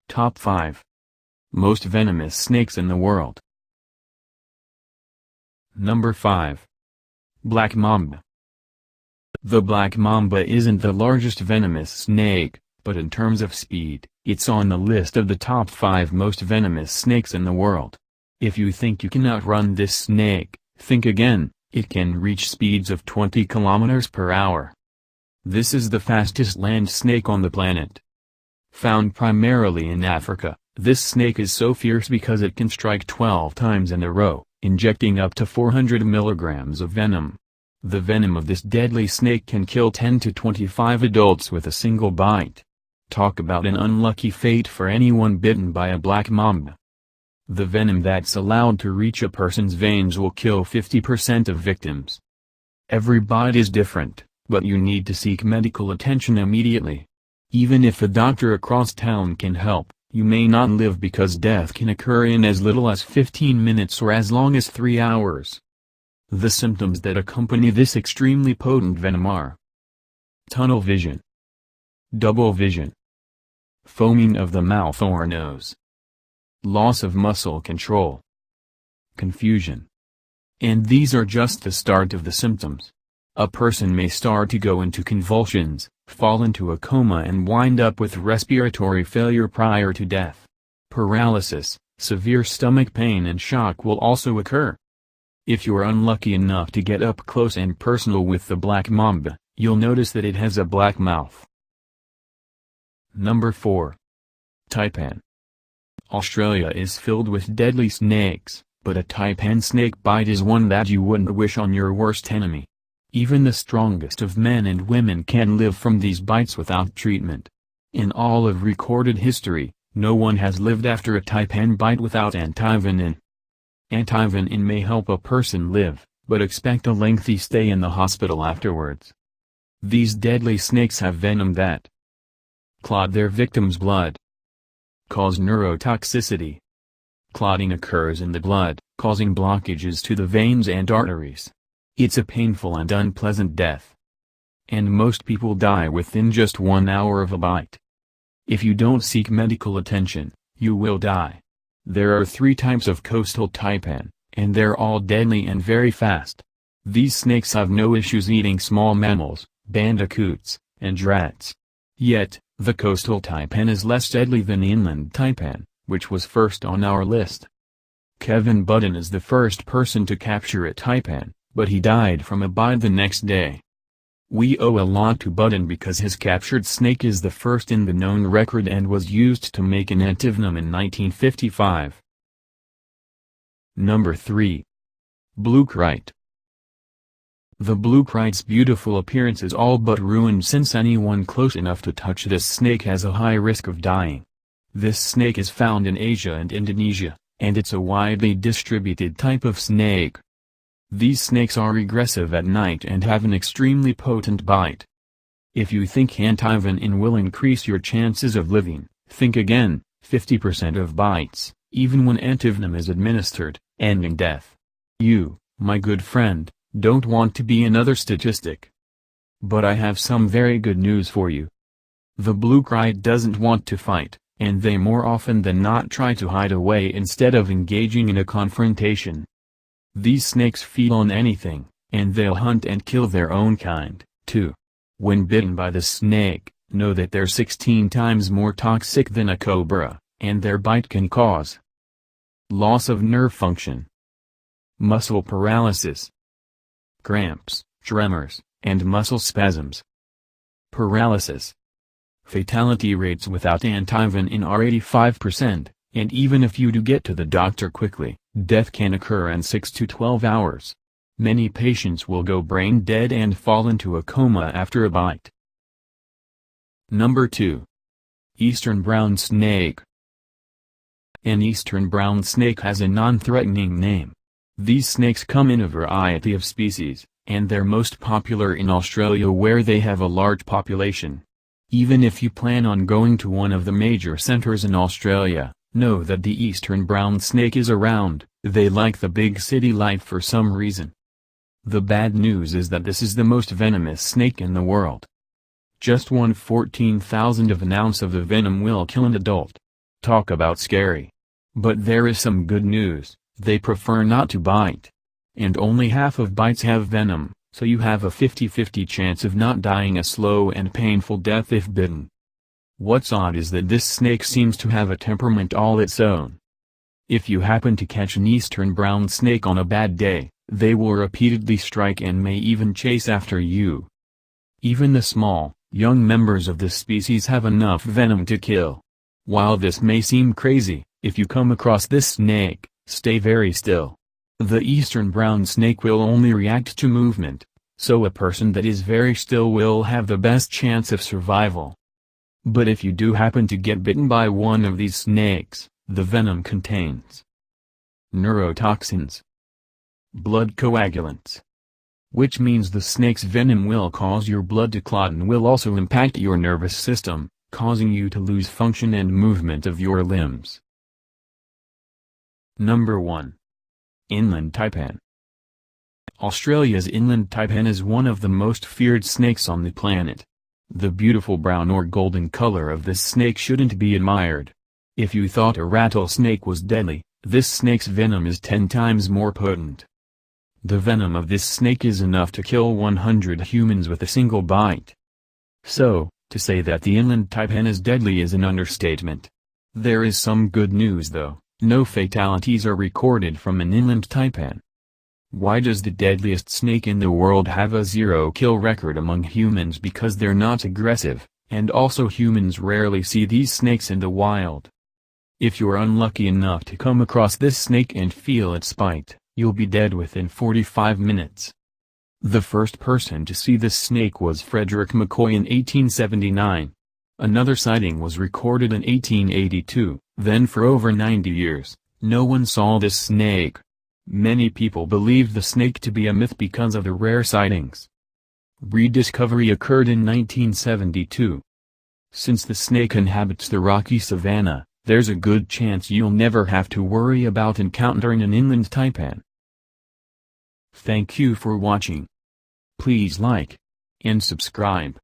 Top 5 Most venomous snakes in the world. Number 5. Black Mamba. The black mamba isn't the largest venomous snake, but in terms of speed, it's on the list of the top 5 most venomous snakes in the world. If you think you can outrun this snake, think again. It can reach speeds of 20 kilometers per hour. This is the fastest land snake on the planet. Found primarily in Africa, this snake is so fierce because it can strike 12 times in a row, injecting up to 400 milligrams of venom. The venom of this deadly snake can kill 10 to 25 adults with a single bite. Talk about an unlucky fate for anyone bitten by a black mamba. The venom that's allowed to reach a person's veins will kill 50% of victims. Every bite is different, but you need to seek medical attention immediately. Even if a doctor across town can help, you may not live because death can occur in as little as 15 minutes or as long as 3 hours. The symptoms that accompany this extremely potent venom are tunnel vision, double vision, foaming of the mouth or nose, loss of muscle control, confusion. And these are just the start of the symptoms. A person may start to go into convulsions, fall into a coma and wind up with respiratory failure prior to death. Paralysis, severe stomach pain and shock will also occur. If you're unlucky enough to get up close and personal with the black mamba, you'll notice that it has a black mouth. Number 4. Taipan. Australia is filled with deadly snakes, but a taipan snake bite is one that you wouldn't wish on your worst enemy. Even the strongest of men and women can live from these bites without treatment. In all of recorded history, no one has lived after a taipan bite without antivenin. Antivenin may help a person live, but expect a lengthy stay in the hospital afterwards. These deadly snakes have venom that clot their victim's blood, cause neurotoxicity. Clotting occurs in the blood, causing blockages to the veins and arteries. It's a painful and unpleasant death. And most people die within just 1 hour of a bite. If you don't seek medical attention, you will die. There are 3 types of coastal taipan, and they're all deadly and very fast. These snakes have no issues eating small mammals, bandicoots, and rats. Yet, the coastal taipan is less deadly than the inland taipan, which was first on our list. Kevin Budden is the first person to capture a taipan, but he died from a bite the next day. We owe a lot to Budden because his captured snake is the first in the known record and was used to make an antivenom in 1955. Number 3. Blue Kite. The blue kite's beautiful appearance is all but ruined since anyone close enough to touch this snake has a high risk of dying. This snake is found in Asia and Indonesia, and it's a widely distributed type of snake. These snakes are aggressive at night and have an extremely potent bite. If you think antivenin will increase your chances of living, think again. 50% of bites, even when antivenom is administered, end in death. You, my good friend, don't want to be another statistic. But I have some very good news for you. The blue kite doesn't want to fight, and they more often than not try to hide away instead of engaging in a confrontation. These snakes feed on anything, and they'll hunt and kill their own kind, too. When bitten by the snake, know that they're 16 times more toxic than a cobra, and their bite can cause loss of nerve function, muscle paralysis, cramps, tremors, and muscle spasms. Paralysis. Fatality rates without antivenin are 85%, and even if you do get to the doctor quickly, death can occur in 6 to 12 hours. Many patients will go brain dead and fall into a coma after a bite. Number 2. Eastern brown snake. An eastern brown snake has a non-threatening name. These snakes come in a variety of species, and they're most popular in Australia where they have a large population. Even if you plan on going to one of the major centers in Australia, know that the eastern brown snake is around. They like the big city life for some reason. The bad news is that this is the most venomous snake in the world. Just 1/14,000th of an ounce of the venom will kill an adult. Talk about scary. But there is some good news, they prefer not to bite. And only half of bites have venom, so you have a 50-50 chance of not dying a slow and painful death if bitten. What's odd is that this snake seems to have a temperament all its own. If you happen to catch an eastern brown snake on a bad day, they will repeatedly strike and may even chase after you. Even the small, young members of this species have enough venom to kill. While this may seem crazy, if you come across this snake, stay very still. The eastern brown snake will only react to movement, so a person that is very still will have the best chance of survival. But if you do happen to get bitten by one of these snakes, the venom contains neurotoxins, blood coagulants, which means the snake's venom will cause your blood to clot and will also impact your nervous system, causing you to lose function and movement of your limbs. Number 1. Inland taipan. Australia's inland taipan is one of the most feared snakes on the planet. The beautiful brown or golden color of this snake shouldn't be admired. If you thought a rattlesnake was deadly, this snake's venom is 10 times more potent. The venom of this snake is enough to kill 100 humans with a single bite. So, to say that the inland taipan is deadly is an understatement. There is some good news though, no fatalities are recorded from an inland taipan. Why does the deadliest snake in the world have a zero-kill record among humans? Because they're not aggressive, and also humans rarely see these snakes in the wild. If you're unlucky enough to come across this snake and feel its bite, you'll be dead within 45 minutes. The first person to see this snake was Frederick McCoy in 1879. Another sighting was recorded in 1882, then for over 90 years, no one saw this snake. Many people believed the snake to be a myth because of the rare sightings. Rediscovery occurred in 1972. Since the snake inhabits the rocky savanna, there's a good chance you'll never have to worry about encountering an inland taipan. Thank you for watching. Please like and subscribe.